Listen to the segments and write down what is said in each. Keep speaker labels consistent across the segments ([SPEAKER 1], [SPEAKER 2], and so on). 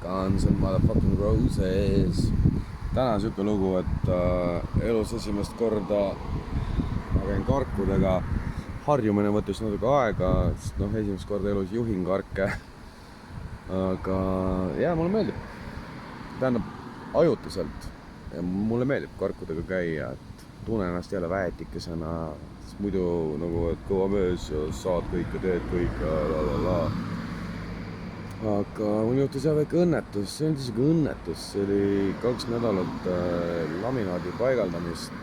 [SPEAKER 1] Guns N' Motherfucking Roses. Täna on siuke lugu, et elus esimest korda ma käin karkudega. Harjumine võttis natuke aega, sest esimest korda elus juhin karke. Aga jaa, mulle meeldib. Tähendab ajutiselt. Ja mulle meeldib karkudega käia, et tunnen ennast jälle väetikesena. Sest muidu nagu, et kõva mees ja saad kõike, teed kõike, la. Aga mul juhtus jah väike õnnetus, see ei olnud isegi õnnetus, see oli 2 nädalat laminaadi paigaldamist.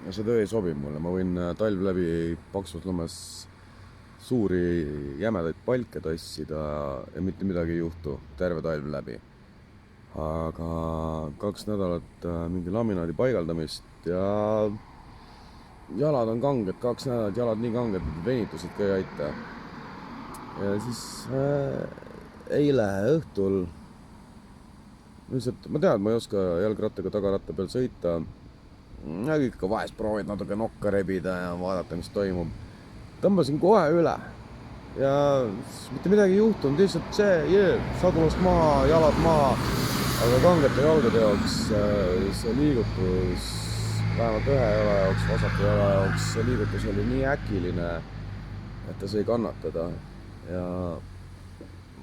[SPEAKER 1] Ja see töö ei sobi mulle, ma võin talv läbi paksult lumes suuri jämedaid palke tassida ja mitte midagi ei juhtu terve talv läbi. Aga 2 nädalat mingi laminaadi paigaldamist ja jalad on kanged, 2 nädalat jalad nii kanged, et venitused ka ei aita. Ja siis eile õhtul lihtsalt, ma tean, et ma ei oska jalgrattaga tagaratta peal sõita. Ikka vahest proovid natuke nokka rebida ja vaadata, mis toimub. Tõmbasin kohe üle ja mitte midagi ei juhtunud, lihtsalt sadulast maha, jalad maha. Aga kangete jalgade jaoks see liigutus, vähemalt ühe jala jaoks, vasaku jala jaoks, see liigutus oli nii äkiline, et ta sai kannatada. Ja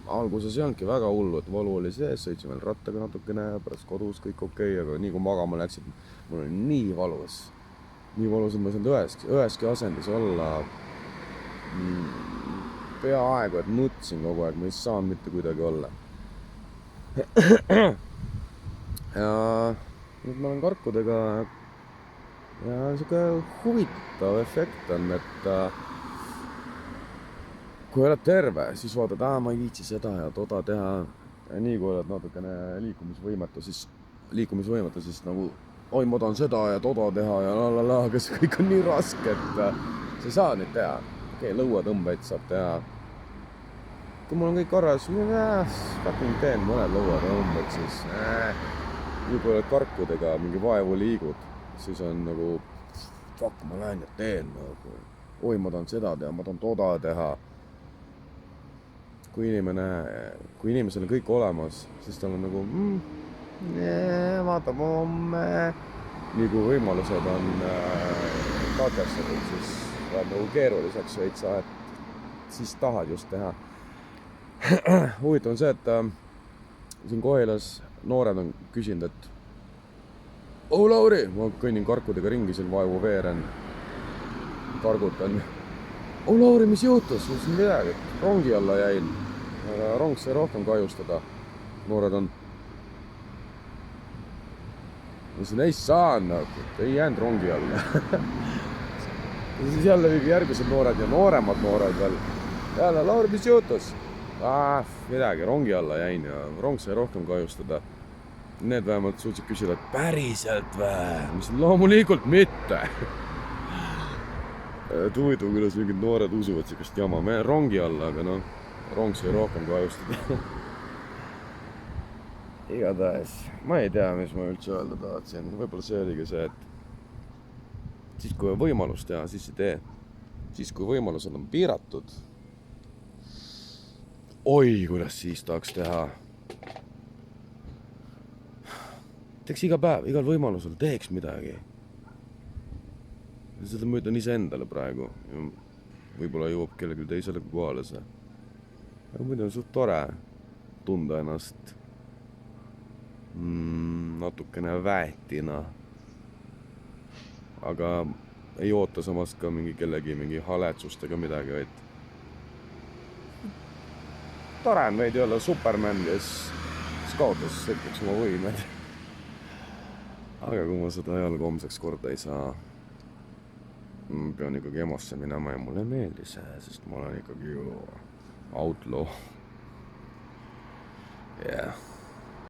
[SPEAKER 1] alguses ei olnudki väga hullu, et valu oli sees, sõitsin veel rattaga natukene ja pärast kodus kõik okei, aga nii kui magama läksid, mul oli nii valus, et ma ei saanud üheski asendis olla. Peaaegu, et nutsin kogu aeg, ma ei saanud mitte kuidagi olla. Ja nüüd ma olen karkudega ja siuke huvitav efekt on, et kui oled terve, siis vaatad, ma ei viitsi seda ja toda teha. Ja nii kui oled natukene liikumisvõimetu, siis nagu, oi, ma tahan seda ja toda teha ja la, aga see kõik on nii raske, et sa ei saa nüüd teha. Okei, lõuatõmbeid saab teha. Kui mul on kõik korras, teen mõned lõuatõmbed, siis nii kui oled karkudega mingi vaevu liigud, siis on nagu, ma lähen ja teen nagu, oi, ma tahan seda teha, ma tahan toda teha. Kui inimesel on kõik olemas, siis tal on nagu, vaatame homme. Nii kui võimalused on katkestatud, siis läheb nagu keeruliseks veitsa, et siis tahad just teha. Huvitav on see, et siin Kohilas noored on küsinud, et Lauri, ma kõnnin karkudega ringi, siin vaevu veeren, targutan. Lauri, mis juhtus? Mis midagi, et rongi alla jäin. Rong sai rohkem kahjustada. Noored on. Ma ütlesin, ei saanud, ei jäänud rongi alla. Ja siis jälle järgmised noored ja nooremad noored veel. Jälle, Lauri, mis juhtus? Midagi, rongi alla jäin ja rong sai rohkem kahjustada. Need vähemalt suutsid küsida, et päriselt või? Mis loomulikult mitte. Huvitav, kuidas mingid noored usuvad sikast jama. Me rongi alla, aga rong sai rohkem kahjustada. Igatahes, ma ei tea, mis ma üldse öelda tahtsin. Võib-olla see oligi see, et siis kui on võimalus teha, siis ei tee. Siis kui võimalused on piiratud, oi, kuidas siis tahaks teha. Teeks iga päev, igal võimalusel teeks midagi. Seda ma ütlen ise endale praegu. Võib-olla jõuab kellelgi teisele kohale see. Aga muidu on suht tore tunda ennast natukene väetina. Aga ei oota samas ka mingi haletsust ega midagi, vaid tore on veidi olla Superman, kes kaotas hetkeks oma võimed. Aga kui ma seda jalga homseks korda ei saa, pean ikkagi EMO-sse minema ja mulle ei meeldi see, sest ma olen ikkagi ju outlaw. Yeah.